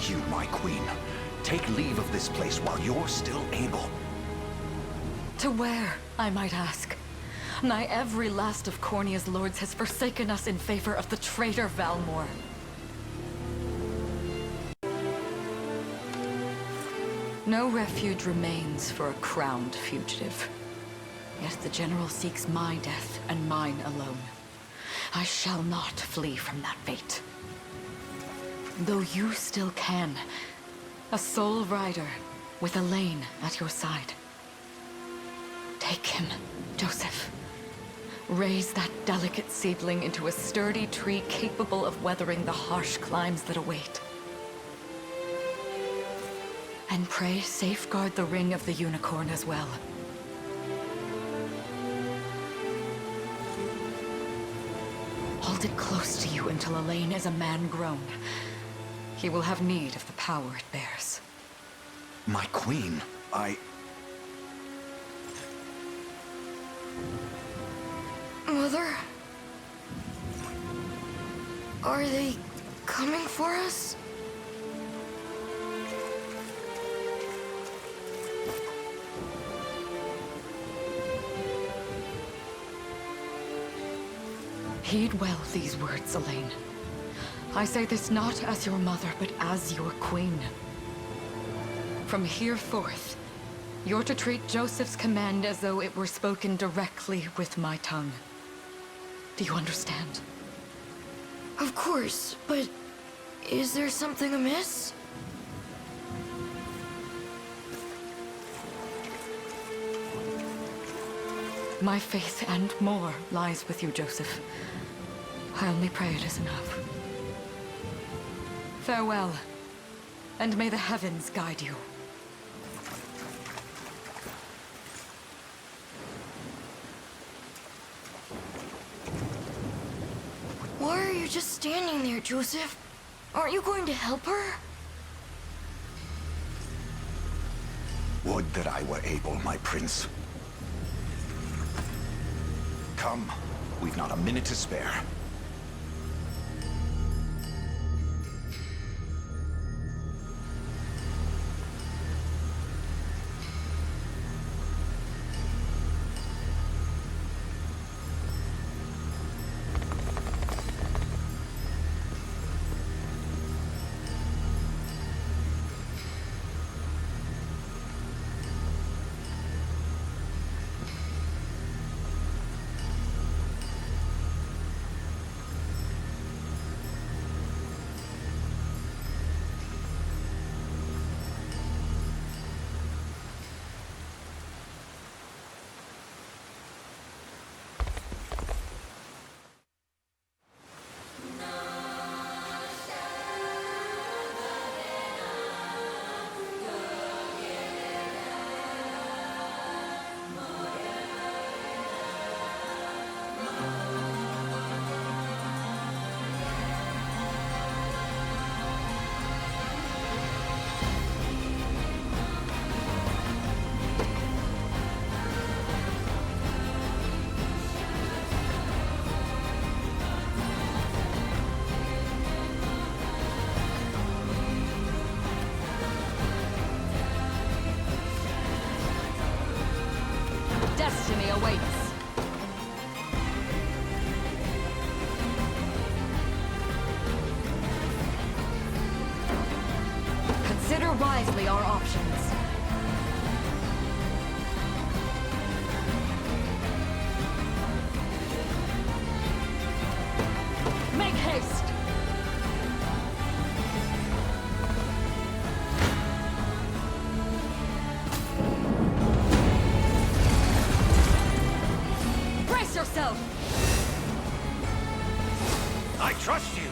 you, my queen. Take leave of this place while you're still able. To where, I might ask? Nigh every last of Cornia's lords has forsaken us in favor of the traitor Valmor. No refuge remains for a crowned fugitive. Yet the general seeks my death and mine alone. I shall not flee from that fate. Though you still can, a sole rider with Elaine at your side. Take him, Joseph. Raise that delicate seedling into a sturdy tree capable of weathering the harsh climes that await. And pray safeguard the ring of the unicorn as well. Hold it close to you until Elaine is a man grown. He will have need of the power it bears. My queen, Mother? Are they coming for us? Heed well these words, Elaine. I say this not as your mother, but as your queen. From here forth, you're to treat Joseph's command as though it were spoken directly with my tongue. Do you understand? Of course, but is there something amiss? My faith and more lies with you, Joseph. I only pray it is enough. Farewell, and may the heavens guide you. Why are you just standing there, Joseph? Aren't you going to help her? would that I were able, my prince. Come, we've not a minute to spare. Destiny awaits. Consider wisely our options. Make haste! Brace yourself! I trust you!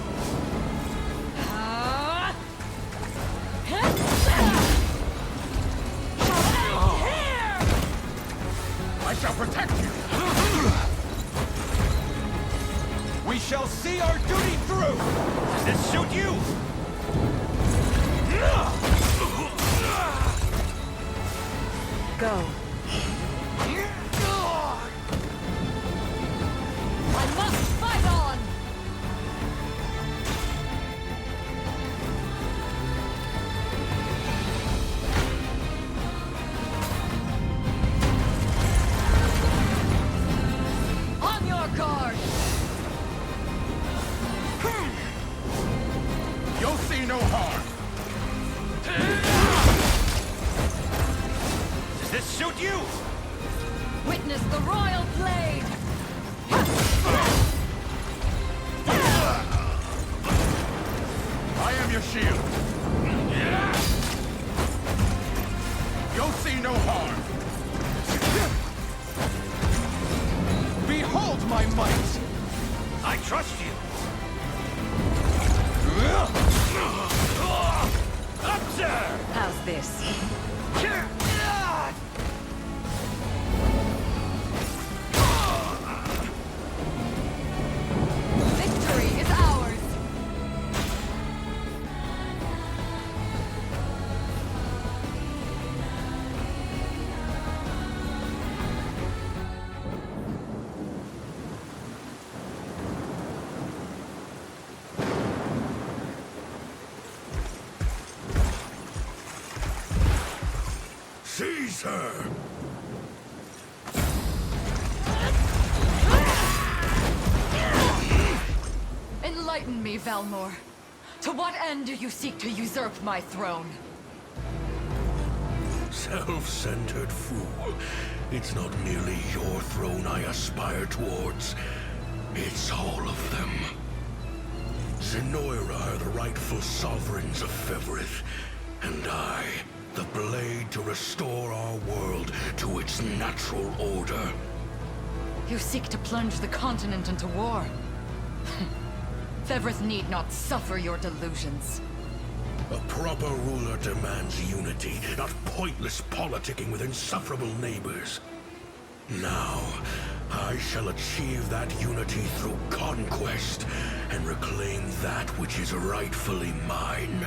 I shall protect you! We shall see our duty through! Does this suit you? Go. I must fight on! guard! You'll see no harm. Does this suit you? Witness the royal blade! I am your shield. You'll see no harm. Behold my might! I trust you. Observe! How's this? Victory is ours! Seize her! Enlighten me, Valmor. To what end do you seek to usurp my throne? Self-centered fool. It's not merely your throne I aspire towards. It's all of them. Zenoira are the rightful sovereigns of Fevrith, and I, the blade to restore our world to its natural order. You seek to plunge the continent into war. Fevrith need not suffer your delusions. A proper ruler demands unity, not pointless politicking with insufferable neighbors. Now, I shall achieve that unity through conquest and reclaim that which is rightfully mine.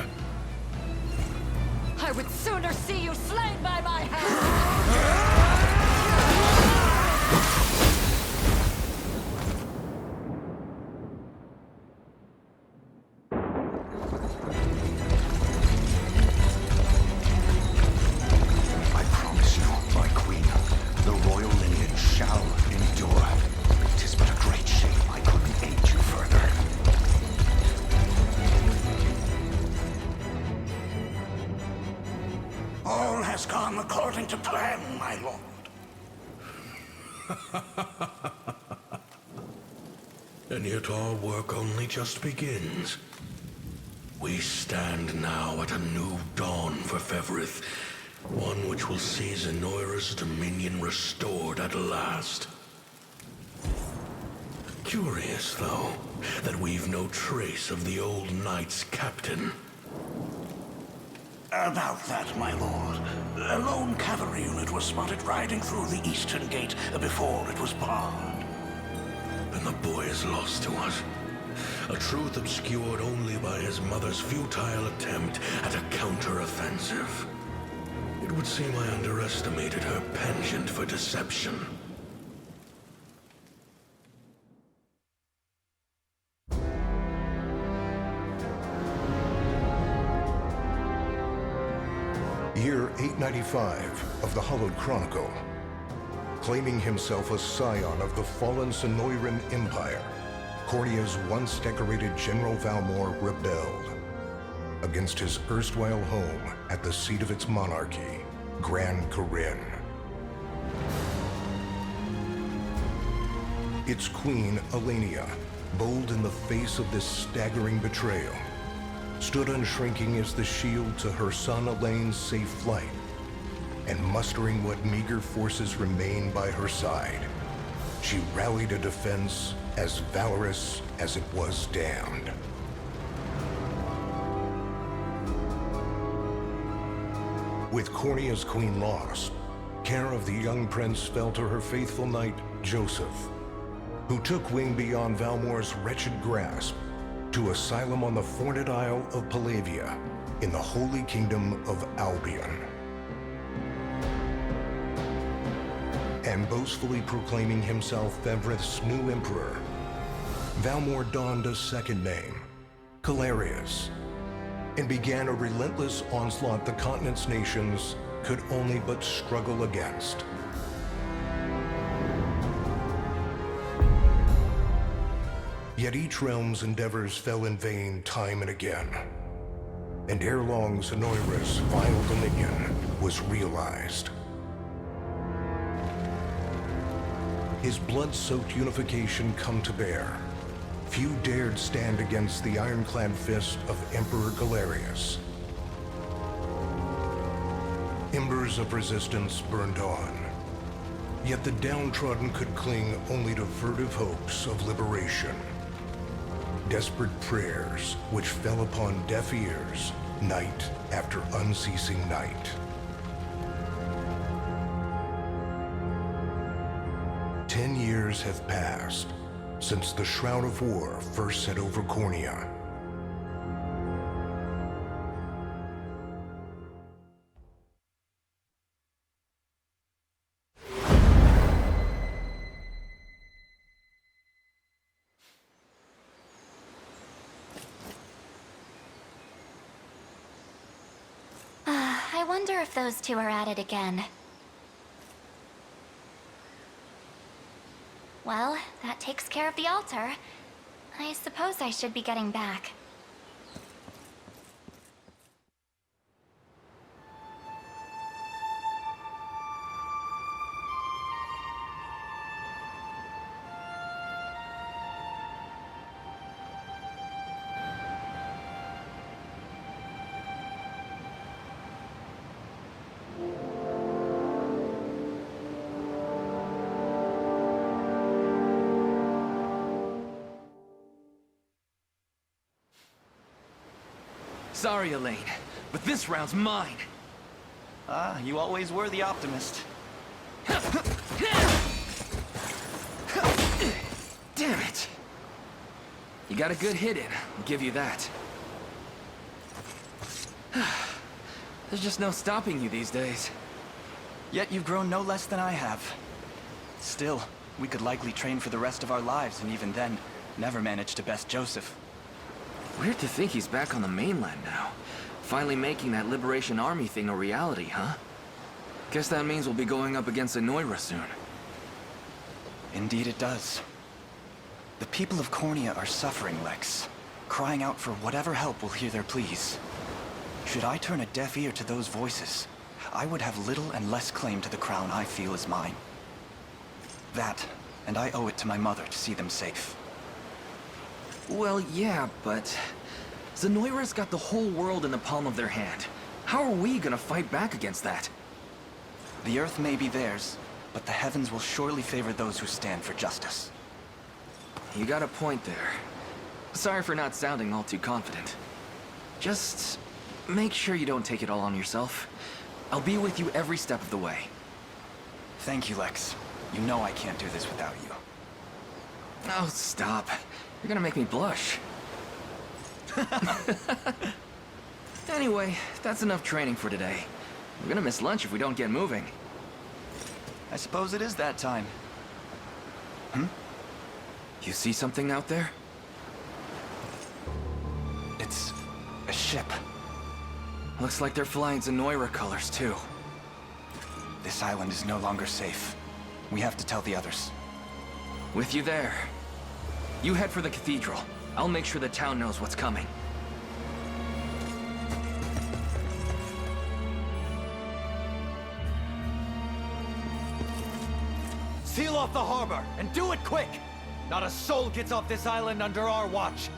I would sooner see you slain by my hand! I promise you, my queen, the royal lineage shall endure. 'Tis but a great shame I couldn't aid you further. All has gone according to plan, my lord. And yet our work only just begins. We stand now at a new dawn for Fevrith, one which will see Zenoira's dominion restored at last. Curious, though, that we've no trace of the old knight's captain. About that, my lord. A lone cavalry unit was spotted riding through the eastern gate before it was barred. And the boy is lost to us. A truth obscured only by his mother's futile attempt at a counter-offensive. It would seem I underestimated her penchant for deception. Year 895 of the Hallowed Chronicle. Claiming himself a scion of the fallen Sonoran Empire, Cornea's once decorated General Valmor rebelled against his erstwhile home at the seat of its monarchy, Gran Corinne. Its queen, Elenia, bold in the face of this staggering betrayal, stood unshrinking as the shield to her son Elaine's safe flight, and mustering what meager forces remained by her side, she rallied a defense as valorous as it was damned. With Cornea's queen lost, care of the young prince fell to her faithful knight, Joseph, who took wing beyond Valmor's wretched grasp to asylum on the Forned Isle of Palavia in the Holy Kingdom of Albion. And boastfully proclaiming himself Fevrith's new emperor, Valmor donned a second name, Calarius, and began a relentless onslaught the continent's nations could only but struggle against. Yet each realm's endeavors fell in vain time and again. And ere long, Zenoira's vile dominion was realized. His blood-soaked unification come to bear. Few dared stand against the ironclad fist of Emperor Galerius. Embers of resistance burned on. Yet the downtrodden could cling only to furtive hopes of liberation. Desperate prayers which fell upon deaf ears night after unceasing night. 10 years have passed since the Shroud of War first set over Cornea. I wonder if those two are at it again. Well, that takes care of the altar. I suppose I should be getting back. Sorry, Elaine, but this round's mine. Ah, you always were the optimist. Damn it! You got a good hit in, I'll give you that. There's just no stopping you these days. Yet you've grown no less than I have. Still, we could likely train for the rest of our lives, and even then, never manage to best Joseph. Weird to think he's back on the mainland now. Finally making that Liberation Army thing a reality, huh? Guess that means we'll be going up against Zenoira soon. Indeed it does. The people of Cornea are suffering, Lex. Crying out for whatever help will hear their pleas. Should I turn a deaf ear to those voices, I would have little and less claim to the crown I feel is mine. That, and I owe it to my mother to see them safe. Well, yeah, but Zenoira's got the whole world in the palm of their hand. How are we gonna fight back against that? The earth may be theirs, but the heavens will surely favor those who stand for justice. You got a point there. Sorry for not sounding all too confident. Just make sure you don't take it all on yourself. I'll be with you every step of the way. Thank you, Lex. You know I can't do this without you. Oh, stop. You're gonna make me blush. Anyway, that's enough training for today. We're gonna miss lunch if we don't get moving. I suppose it is that time. You see something out there? It's a ship. Looks like they're flying Zenoira colors, too. This island is no longer safe. We have to tell the others. With you there. You head for the cathedral. I'll make sure the town knows what's coming. Seal off the harbor, and do it quick! Not a soul gets off this island under our watch.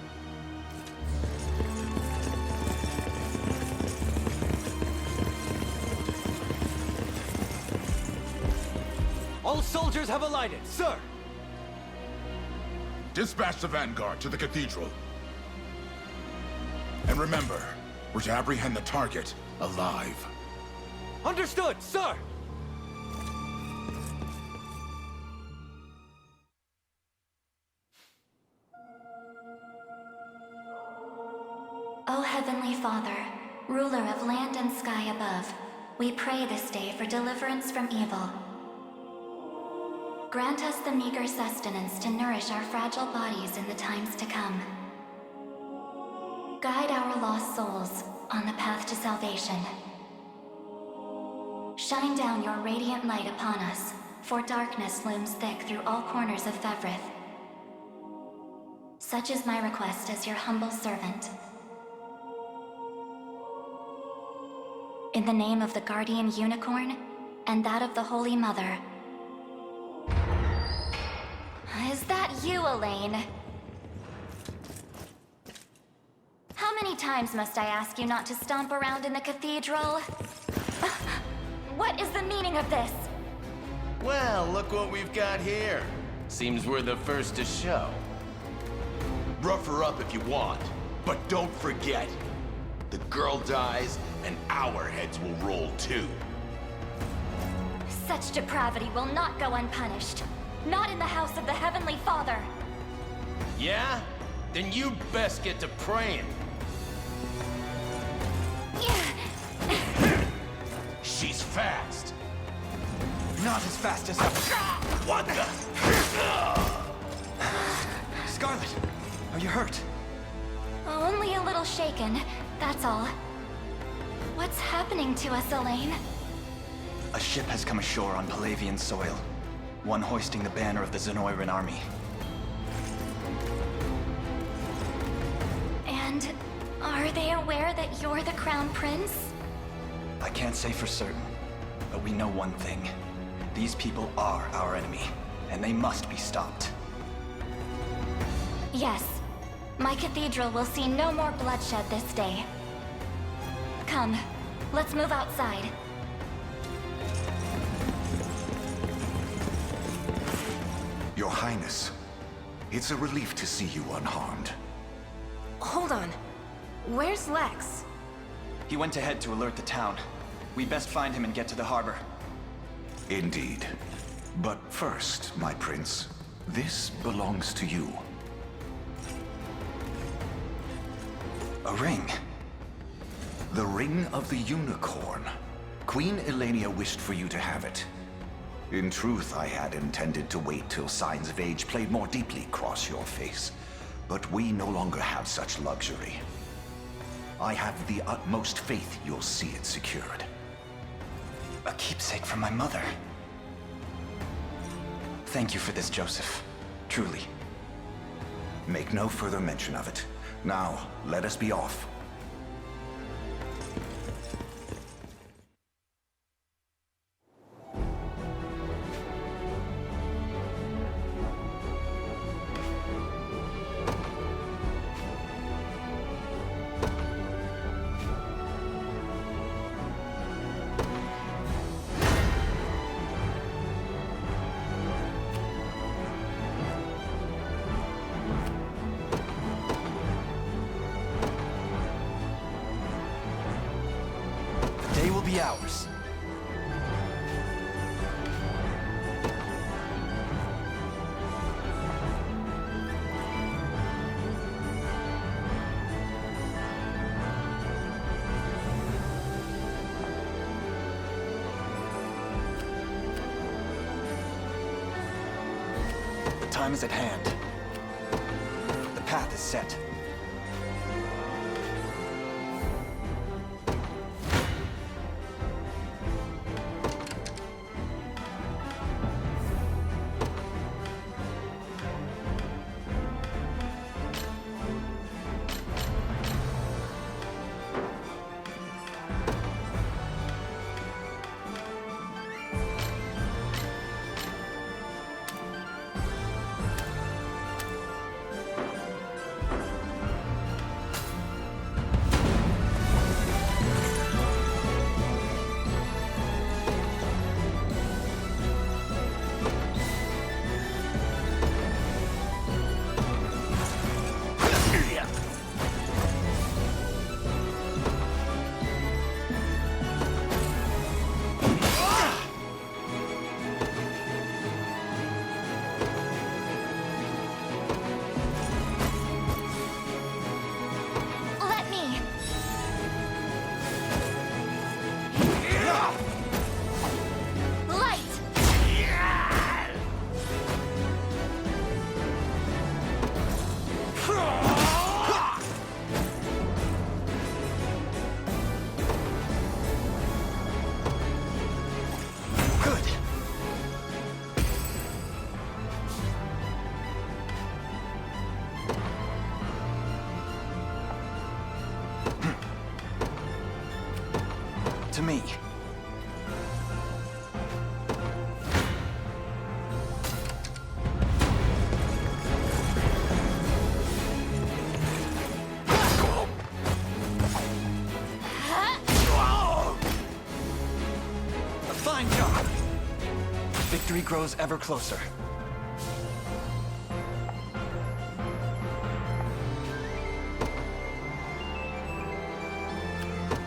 All soldiers have alighted, sir! Dispatch the vanguard to the cathedral. And remember, we're to apprehend the target alive. Understood, sir! O Heavenly Father, ruler of land and sky above, we pray this day for deliverance from evil. Grant us the meager sustenance to nourish our fragile bodies in the times to come. Guide our lost souls on the path to salvation. Shine down your radiant light upon us, for darkness looms thick through all corners of Fevrith. Such is my request as your humble servant. In the name of the Guardian Unicorn, and that of the Holy Mother. Is that you, Elaine? How many times must I ask you not to stomp around in the cathedral? What is the meaning of this? Well, look what we've got here. Seems we're the first to show. Rough her up if you want, but don't forget, the girl dies and our heads will roll too. Such depravity will not go unpunished. Not in the house of the Heavenly Father. Yeah? Then you'd best get to praying. She's fast. Not as fast as others. What the? Scarlet, are you hurt? Only a little shaken, that's all. What's happening to us, Elaine? A ship has come ashore on Palavian soil. One hoisting the banner of the Zenoiran army. And are they aware that you're the Crown Prince? I can't say for certain, but we know one thing. These people are our enemy, and they must be stopped. Yes. My cathedral will see no more bloodshed this day. Come, let's move outside. Your Highness, it's a relief to see you unharmed. Hold on. Where's Lex? He went ahead to alert the town. We best find him and get to the harbor. Indeed. But first, my prince, this belongs to you. A ring? The Ring of the Unicorn. Queen Elenia wished for you to have it. In truth, I had intended to wait till signs of age played more deeply across your face. But we no longer have such luxury. I have the utmost faith you'll see it secured. A keepsake from my mother. Thank you for this, Joseph. Truly. Make no further mention of it. Now, let us be off. Be ours. The time is at hand. The path is set. me. A fine job. Victory grows ever closer.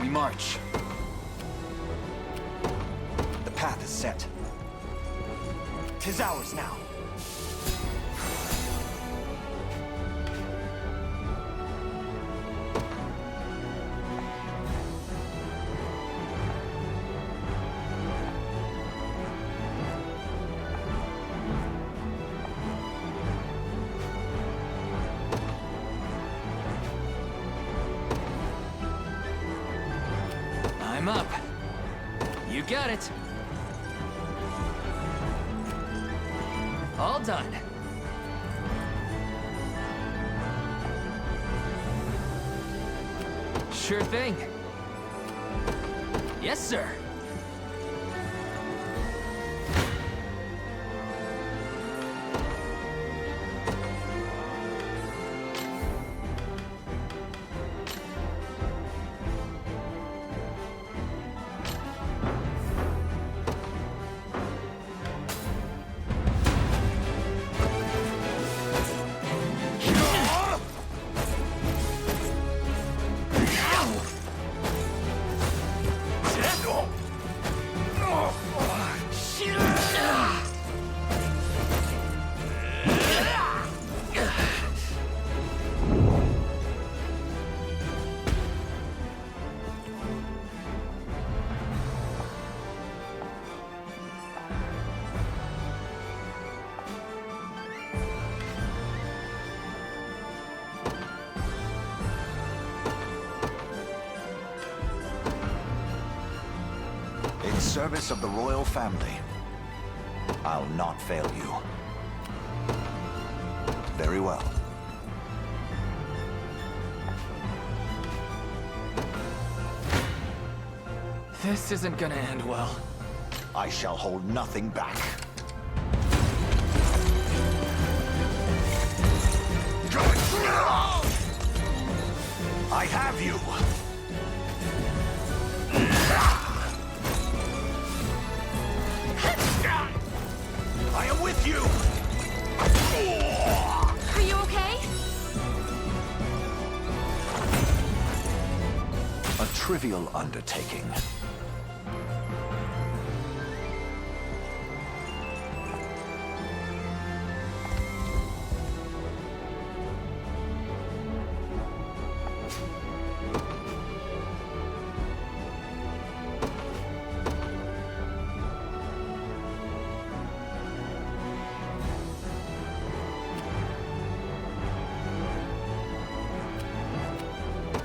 We march. The path is set. 'Tis ours now. I'm up. You got it. All done. Sure thing. Yes, sir. In service of the royal family, I'll not fail you. Very well. This isn't gonna end well. I shall hold nothing back. I have you! I am with you! Are you okay? A trivial undertaking.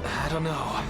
I don't know.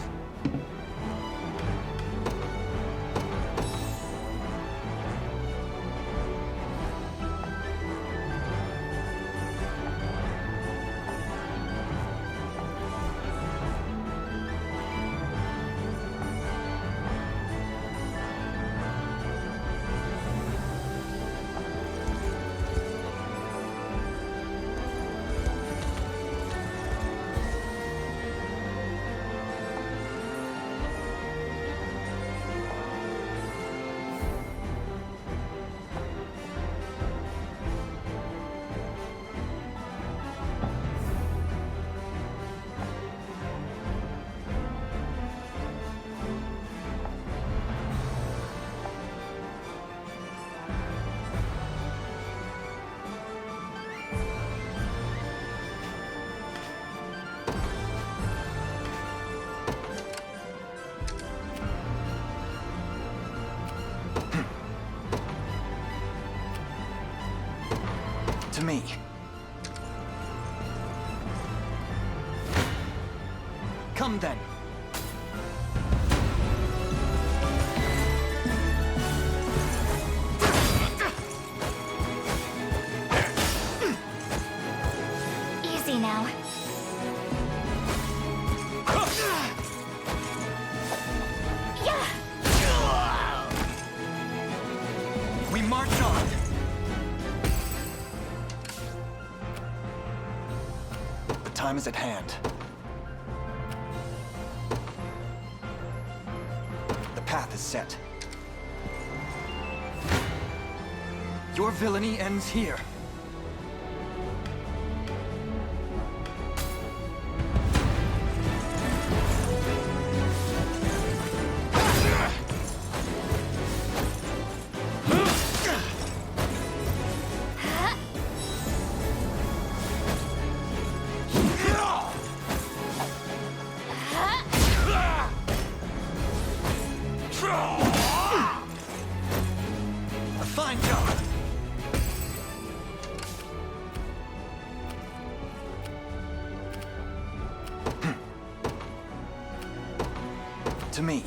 To me. Come then. Easy now. Yeah. time is at hand. The path is set. Your villainy ends here. Fine job! To me.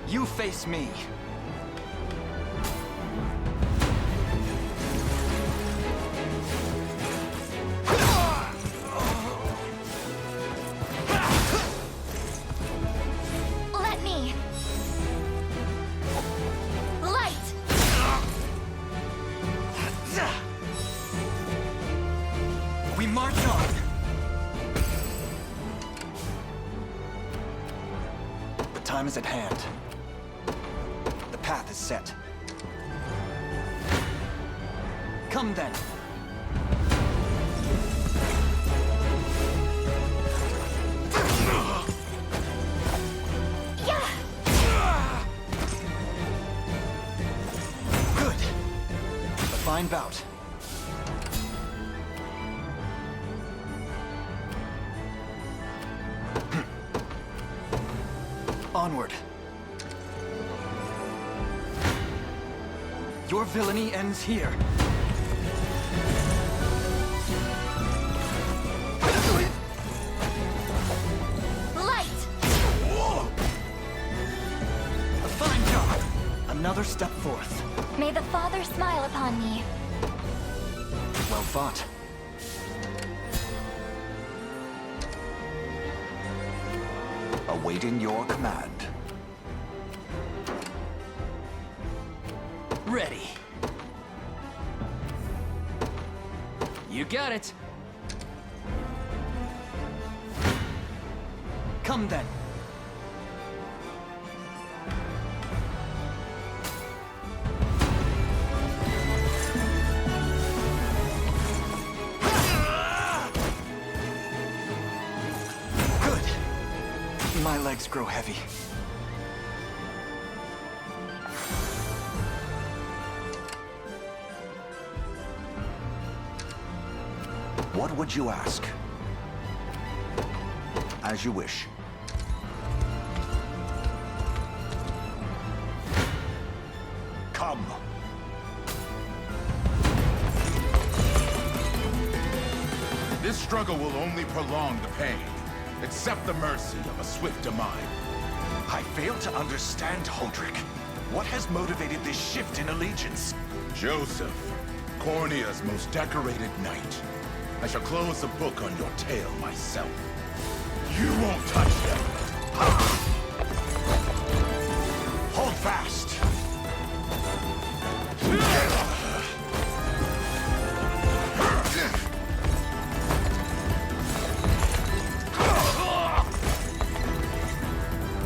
You face me. Let me. Light. We march on. The time is at hand. The path is set. Come then. Yeah. Good. A fine bout. Onward. Your villainy ends here. Light. A fine job. Another step forth. May the Father smile upon me. Well fought. Awaiting your command. Ready. You got it. Come then. Good. My legs grow heavy. What would you ask? As you wish. Come. This struggle will only prolong the pain. Accept the mercy of a swift demise. I fail to understand, Holdrick. What has motivated this shift in allegiance? Joseph, Cornea's most decorated knight. I shall close the book on your tale myself. You won't touch them. Hold fast!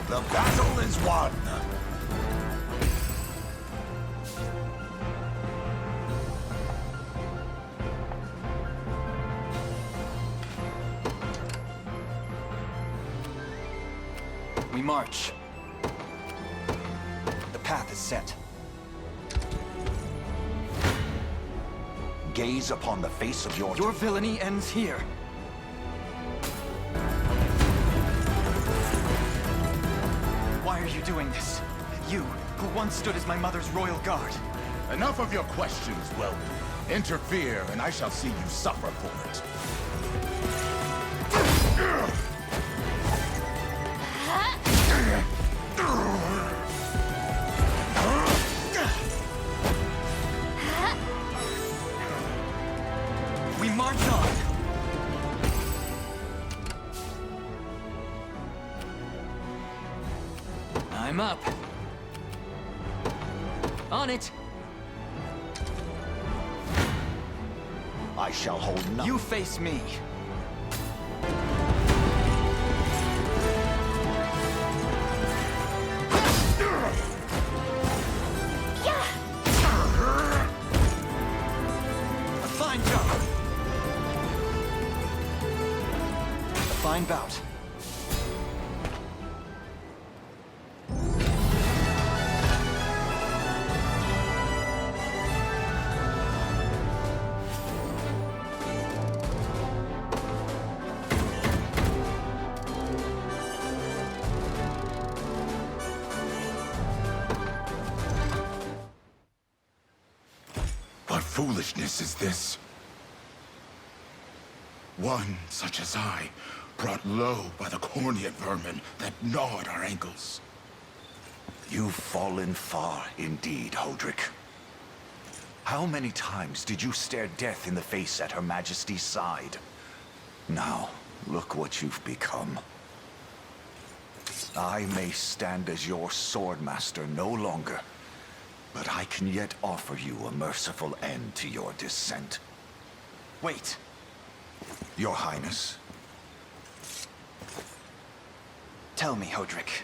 The battle is won! We march. The path is set. Gaze upon the face of your... Your villainy ends here. Why are you doing this? You, who once stood as my mother's royal guard. Enough of your questions, Weldon. Interfere, and I shall see you suffer for it. We march on. I'm up. On it. I shall hold nothing. You face me. A fine job. A fine bout. What foolishness is this? One such as I, brought low by the cornea vermin that gnawed our ankles. You've fallen far indeed, Hodrick. How many times did you stare death in the face at Her Majesty's side? Now, look what you've become. I may stand as your swordmaster no longer, but I can yet offer you a merciful end to your descent. Wait. Your Highness. Tell me, Hodrick,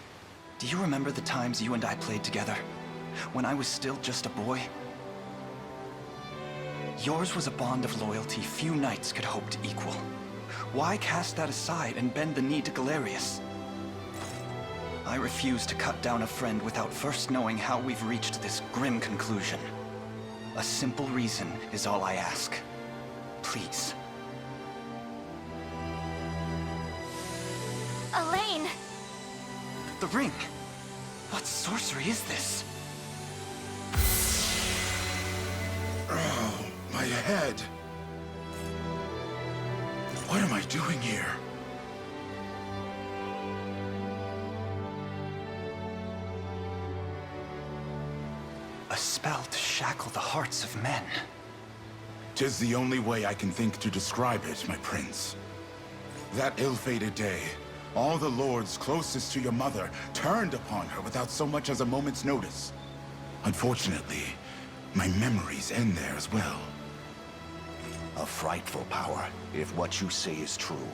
do you remember the times you and I played together? When I was still just a boy? Yours was a bond of loyalty few knights could hope to equal. Why cast that aside and bend the knee to Galerius? I refuse to cut down a friend without first knowing how we've reached this grim conclusion. A simple reason is all I ask. Please. Elaine! The ring! What sorcery is this? Oh, my head. What am I doing here? A spell to shackle the hearts of men. 'Tis the only way I can think to describe it, my prince. That ill-fated day, all the lords closest to your mother turned upon her without so much as a moment's notice. Unfortunately, my memories end there as well. A frightful power, if what you say is true.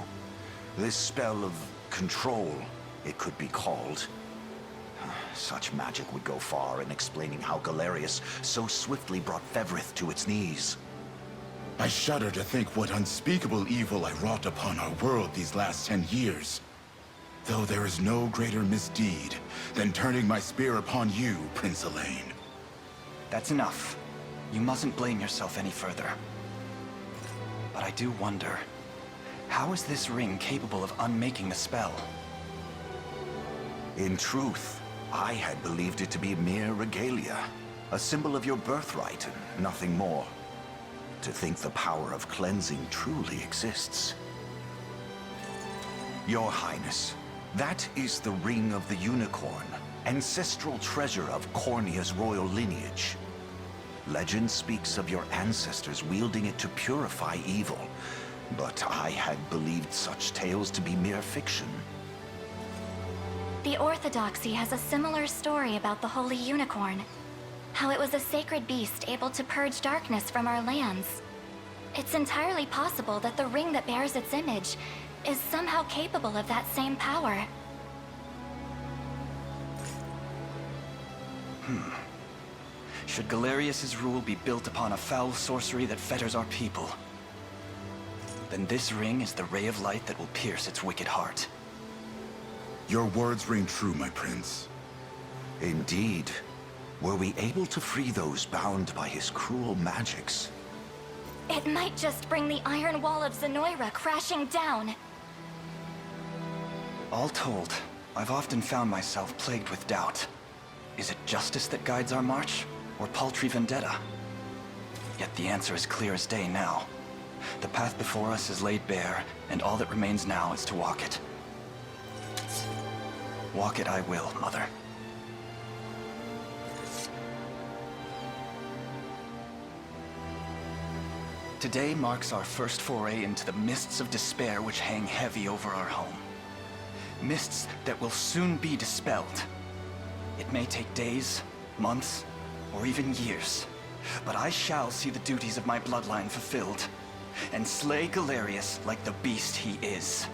This spell of control, it could be called. Such magic would go far in explaining how Galerius so swiftly brought Fevrith to its knees. I shudder to think what unspeakable evil I wrought upon our world these last 10 years. Though there is no greater misdeed than turning my spear upon you, Prince Elaine. That's enough. You mustn't blame yourself any further. But I do wonder, how is this ring capable of unmaking the spell? In truth, I had believed it to be mere regalia, a symbol of your birthright and nothing more. To think the power of cleansing truly exists. Your Highness, that is the Ring of the Unicorn, ancestral treasure of Cornea's royal lineage. Legend speaks of your ancestors wielding it to purify evil, but I had believed such tales to be mere fiction. The Orthodoxy has a similar story about the Holy Unicorn. How it was a sacred beast able to purge darkness from our lands. It's entirely possible that the ring that bears its image is somehow capable of that same power. Should Galerius's rule be built upon a foul sorcery that fetters our people, then this ring is the ray of light that will pierce its wicked heart. Your words ring true, my prince. Indeed. Were we able to free those bound by his cruel magics? It might just bring the Iron Wall of Zenoira crashing down. All told, I've often found myself plagued with doubt. Is it justice that guides our march, or paltry vendetta? Yet the answer is clear as day now. The path before us is laid bare, and all that remains now is to walk it. Walk it I will, Mother. Today marks our first foray into the mists of despair which hang heavy over our home. Mists that will soon be dispelled. It may take days, months, or even years, but I shall see the duties of my bloodline fulfilled. and slay Galerius like the beast he is.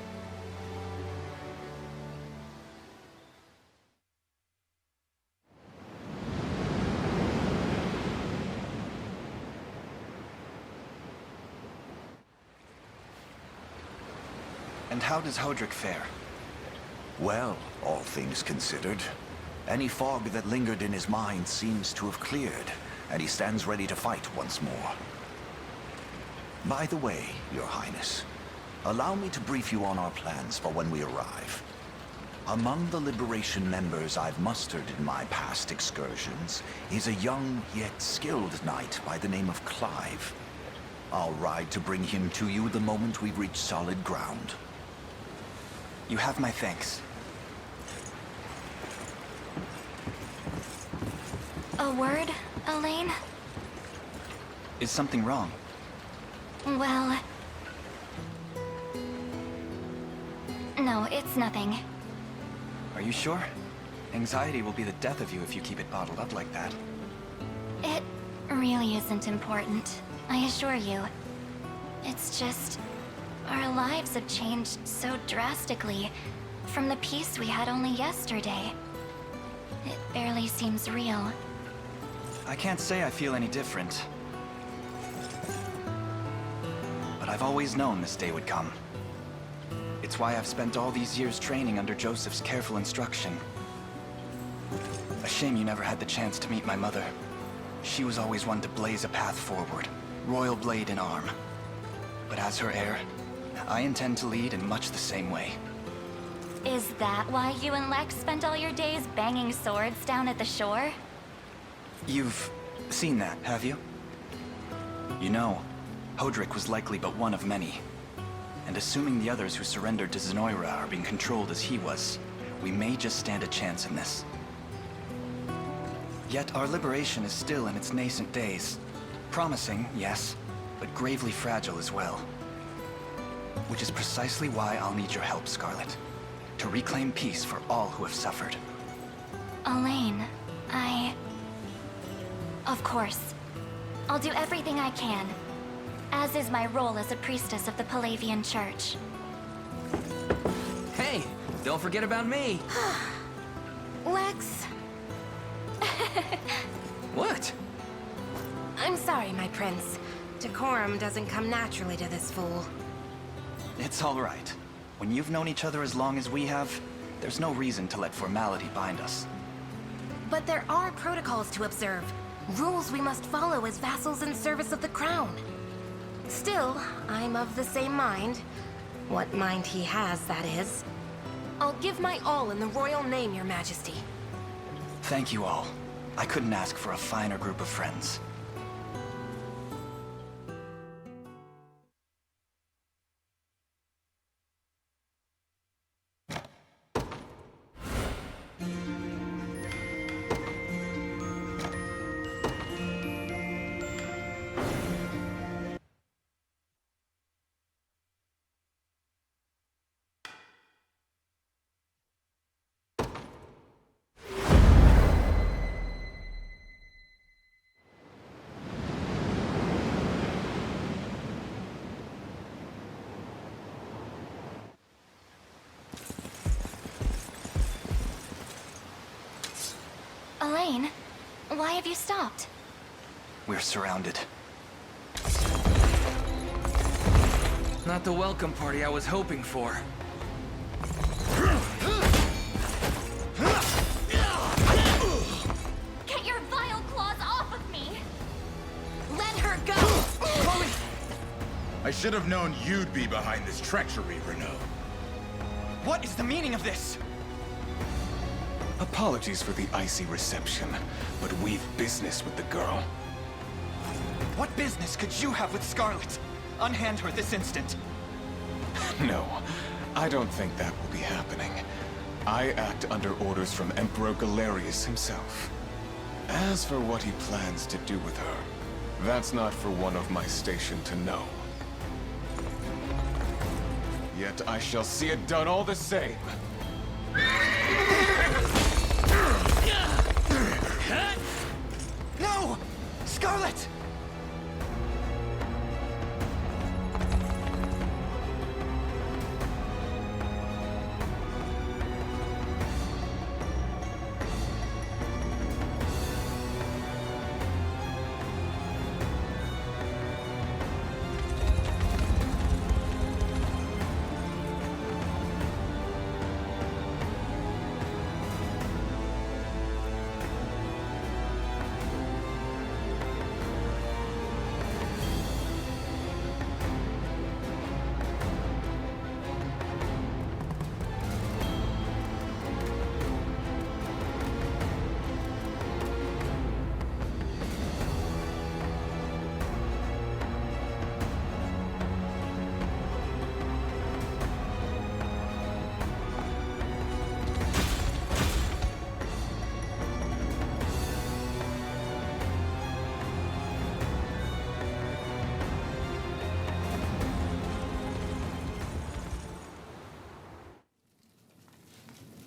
And how does Hodrick fare? Well, all things considered, any fog that lingered in his mind seems to have cleared, and he stands ready to fight once more. By the way, Your Highness, allow me to brief you on our plans for when we arrive. Among the Liberation members I've mustered in my past excursions is a young yet skilled knight by the name of Clive. I'll ride to bring him to you the moment we reach solid ground. You have my thanks. A word, Elaine? Is something wrong? Well... No, it's nothing. Are you sure? Anxiety will be the death of you if you keep it bottled up like that. It really isn't important, I assure you. It's just... our lives have changed so drastically from the peace we had only yesterday. It barely seems real. I can't say I feel any different. But I've always known this day would come. It's why I've spent all these years training under Joseph's careful instruction. A shame you never had the chance to meet my mother. She was always one to blaze a path forward, royal blade in arm. But as her heir, I intend to lead in much the same way. Is that why you and Lex spent all your days banging swords down at the shore? You've seen that, have you? You know, Hodrick was likely but one of many. And assuming the others who surrendered to Zenoira are being controlled as he was, we may just stand a chance in this. Yet our liberation is still in its nascent days. Promising, yes, but gravely fragile as well. Which is precisely why I'll need your help, Scarlet. To reclaim peace for all who have suffered. Elaine, Of course. I'll do everything I can. As is my role as a priestess of the Palavian Church. Hey, don't forget about me. Lex. What? I'm sorry, my prince. Decorum doesn't come naturally to this fool. It's all right. When you've known each other as long as we have, there's no reason to let formality bind us. But there are protocols to observe. Rules we must follow as vassals in service of the crown. Still, I'm of the same mind. What mind he has, that is. I'll give my all in the royal name, Your Majesty. Thank you all. I couldn't ask for a finer group of friends. Elaine, why have you stopped? We're surrounded. Not the welcome party I was hoping for. Get your vile claws off of me! Let her go! Chloe! I should have known you'd be behind this treachery, Renown. What is the meaning of this? Apologies for the icy reception, but we've business with the girl. What business could you have with Scarlet? Unhand her this instant. No, I don't think that will be happening. I act under orders from Emperor Galerius himself. As for what he plans to do with her, that's not for one of my station to know. Yet I shall see it done all the same. No! Scarlet!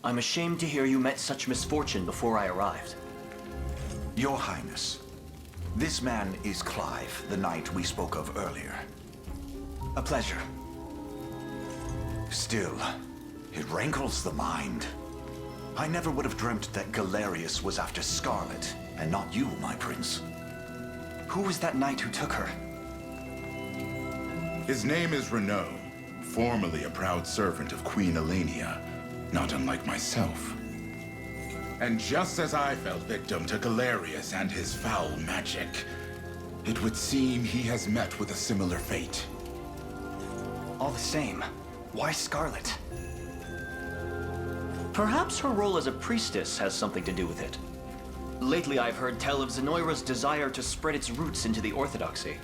I'm ashamed to hear you met such misfortune before I arrived. Your Highness, this man is Clive, the knight we spoke of earlier. A pleasure. Still, it rankles the mind. I never would have dreamt that Galerius was after Scarlet, and not you, my prince. Who was that knight who took her? His name is Renown, formerly a proud servant of Queen Elenia, not unlike myself. And just as I fell victim to Galerius and his foul magic, it would seem he has met with a similar fate. All the same, why Scarlet? Perhaps her role as a priestess has something to do with it. Lately I've heard tell of Zenoira's desire to spread its roots into the Orthodoxy,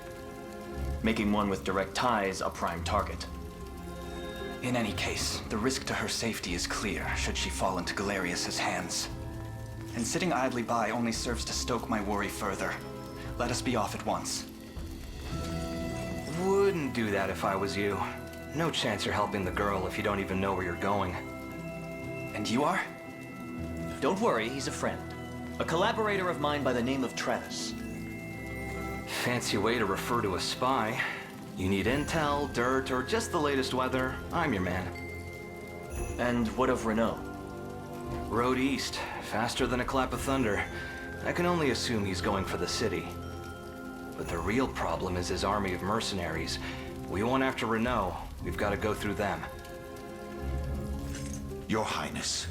making one with direct ties a prime target. In any case, the risk to her safety is clear should she fall into Galerius's hands. And sitting idly by only serves to stoke my worry further. Let us be off at once. Wouldn't do that if I was you. No chance you're helping the girl if you don't even know where you're going. And you are? Don't worry, he's a friend. A collaborator of mine by the name of Travis. Fancy way to refer to a spy. You need intel, dirt, or just the latest weather, I'm your man. And what of Renault? Road east, faster than a clap of thunder. I can only assume he's going for the city. But the real problem is his army of mercenaries. We want after Renault, we've got to go through them. Your Highness,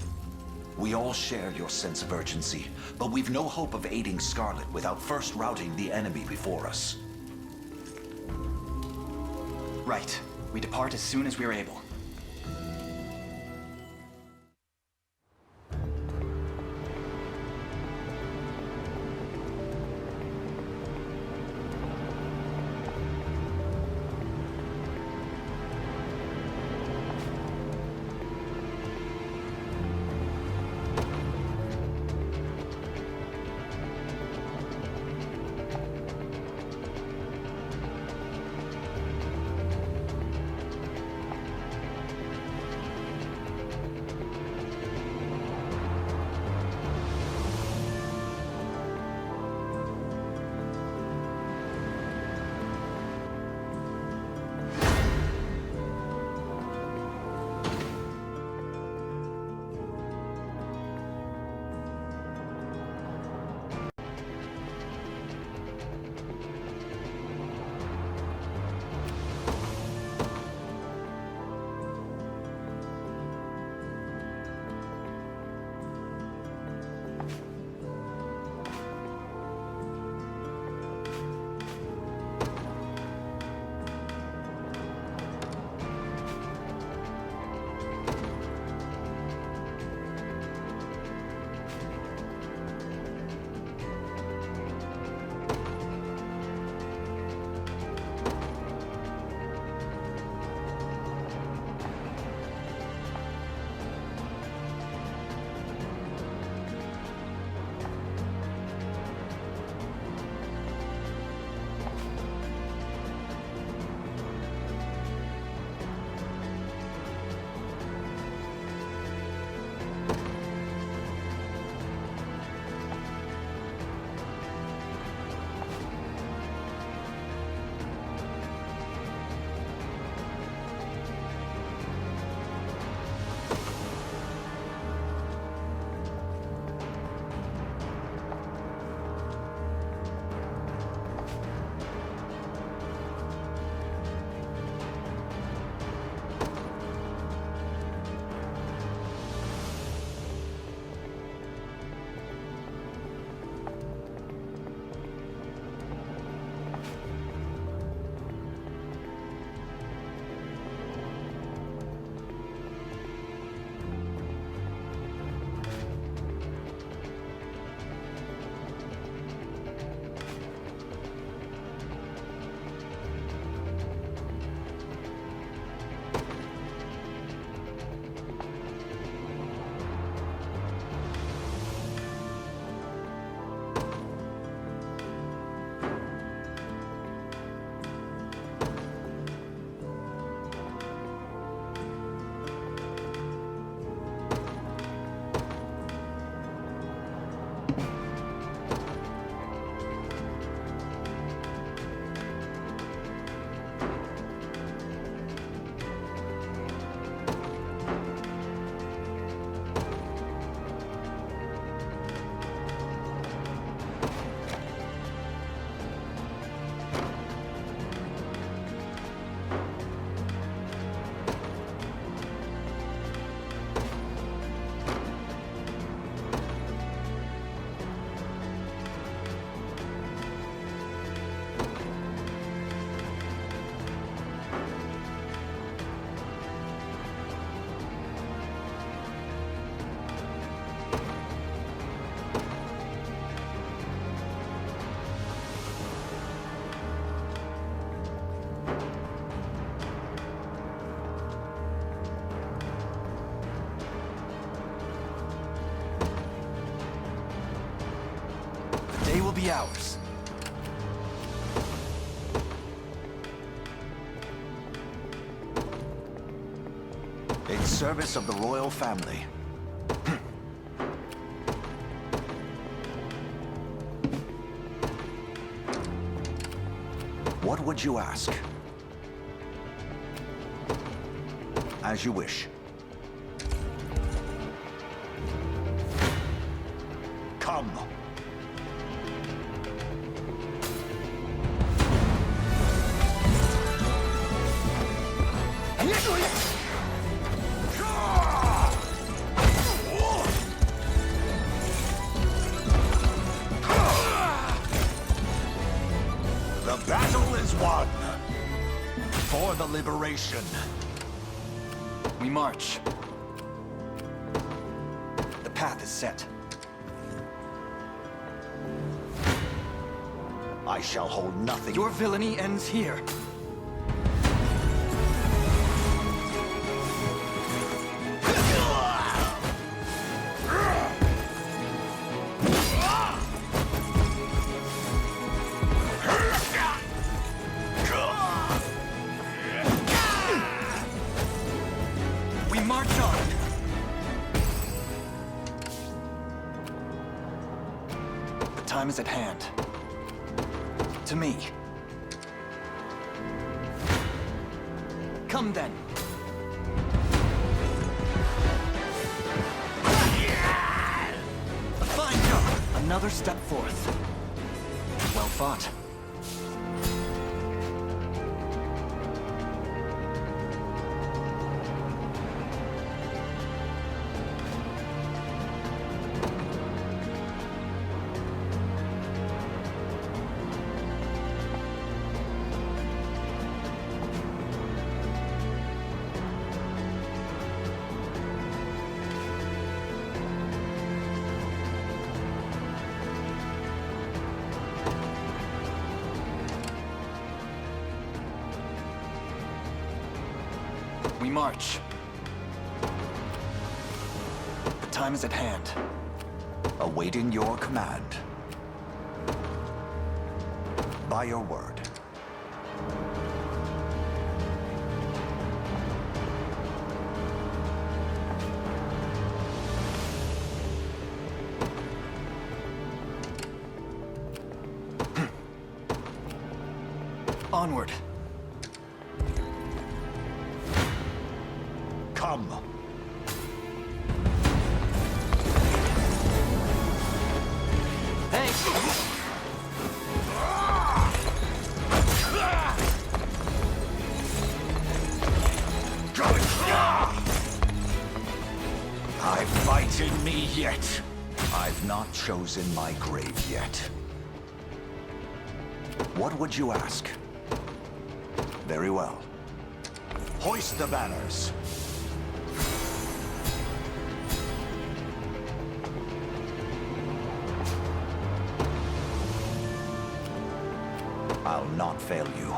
we all share your sense of urgency, but we've no hope of aiding Scarlet without first routing the enemy before us. Right. We depart as soon as we are able. be ours. In service of the royal family. What would you ask? As you wish. Come. The battle is won. For the liberation. We march. The path is set. I shall hold nothing. Your villainy ends here. We march on. The time is at hand. To me. Come then. A fine job. Another step forth. Well fought. We march. The time is at hand. Awaiting your command. By your word. Onward. Come. Thanks. I fight in me yet. I've not chosen my grave yet. What would you ask? Very well. Hoist the banners. I'll not fail you.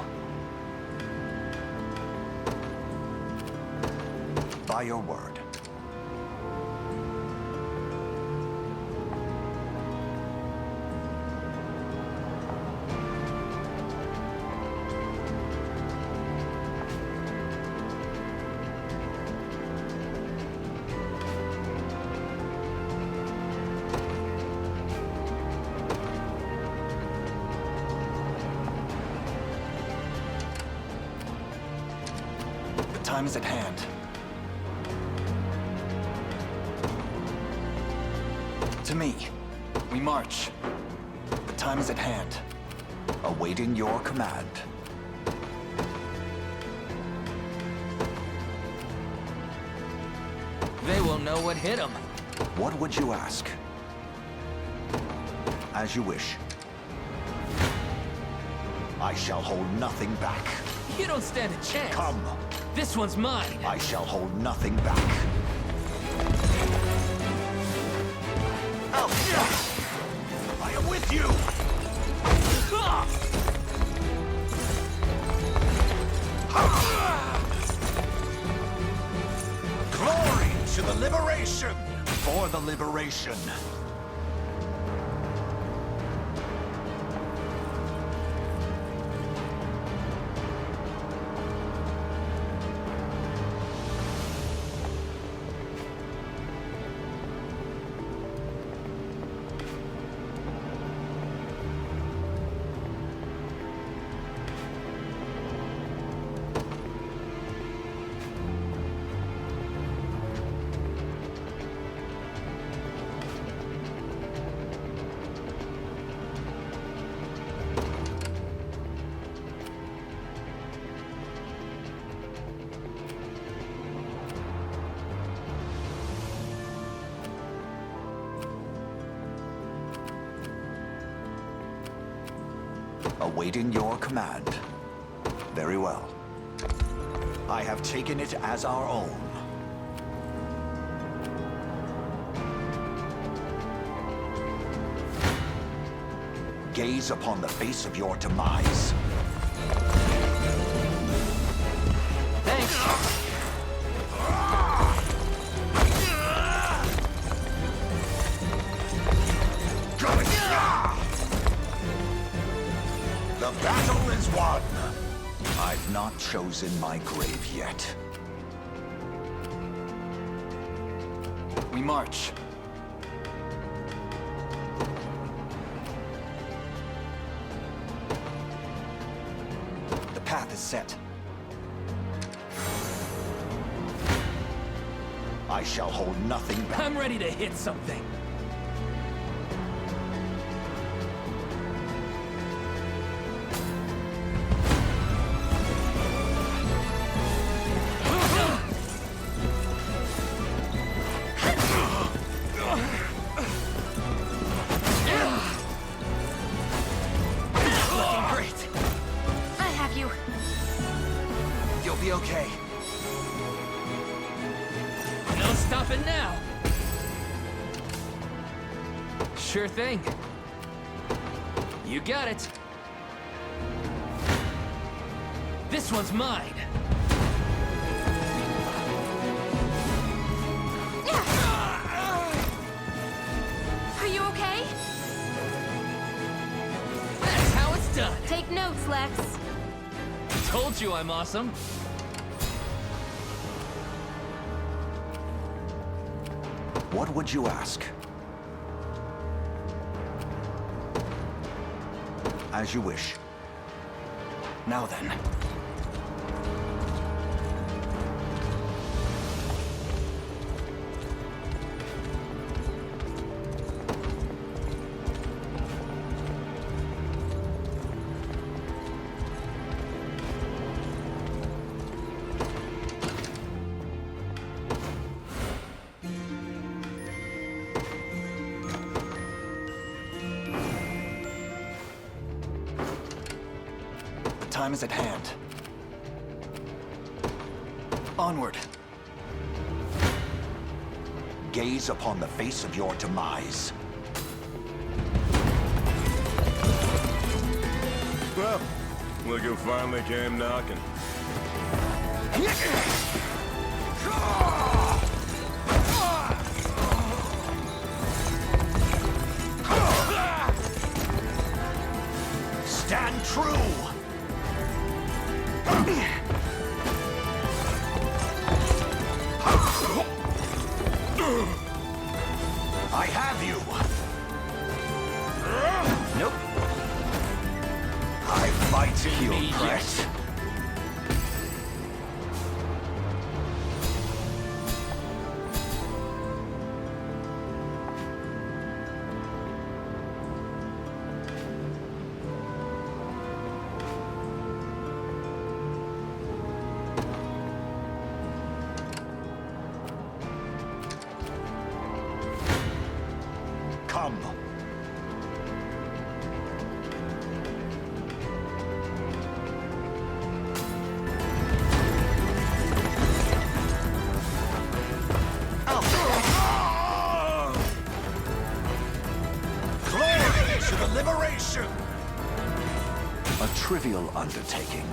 By your word. Time is at hand. To me, we march. The time is at hand. Awaiting your command. They will know what hit them. What would you ask? As you wish. I shall hold nothing back. You don't stand a chance. Come. This one's mine. I shall hold nothing back. I am with you! Glory to the liberation! For the liberation. Awaiting your command. Very well. I have taken it as our own. Gaze upon the face of your demise. Thanks! The battle is won! I've not chosen my grave yet. We march. The path is set. I shall hold nothing back. I'm ready to hit something. Okay. No stopping now. Sure thing. You got it. This one's mine. Are you okay? That's how it's done. Take notes, Lex. Told you I'm awesome. What would you ask? As you wish. Now then. Time is at hand. Onward. Gaze upon the face of your demise. Well, look who finally came knocking. Stand true! I have you! Nope. I fight heel press. Come. Glory to the liberation! A trivial undertaking.